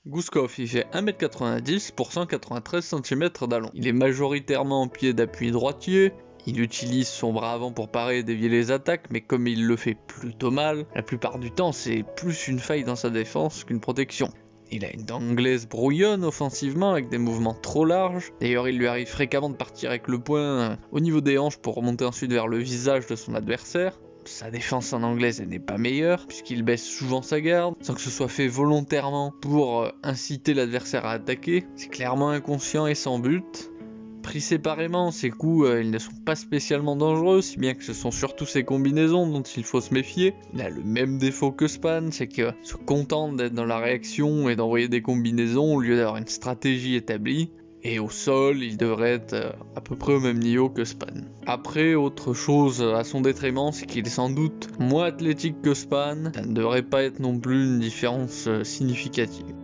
Gouskov, il fait 1m90 pour 193 cm d'allong. Il est majoritairement en pied d'appui droitier. Il utilise son bras avant pour parer et dévier les attaques, mais comme il le fait plutôt mal, la plupart du temps c'est plus une faille dans sa défense qu'une protection. Il a une dent anglaise brouillonne offensivement avec des mouvements trop larges. D'ailleurs, il lui arrive fréquemment de partir avec le poing au niveau des hanches pour remonter ensuite vers le visage de son adversaire. Sa défense en anglaise n'est pas meilleure, puisqu'il baisse souvent sa garde, sans que ce soit fait volontairement pour inciter l'adversaire à attaquer. C'est clairement inconscient et sans but. Pris séparément, ses coups ils ne sont pas spécialement dangereux, si bien que ce sont surtout ses combinaisons dont il faut se méfier. Il a le même défaut que Span, c'est qu'il se contente d'être dans la réaction et d'envoyer des combinaisons au lieu d'avoir une stratégie établie. Et au sol, il devrait être à peu près au même niveau que Span. Après, autre chose à son détriment, c'est qu'il est sans doute moins athlétique que Span. Ça ne devrait pas être non plus une différence significative.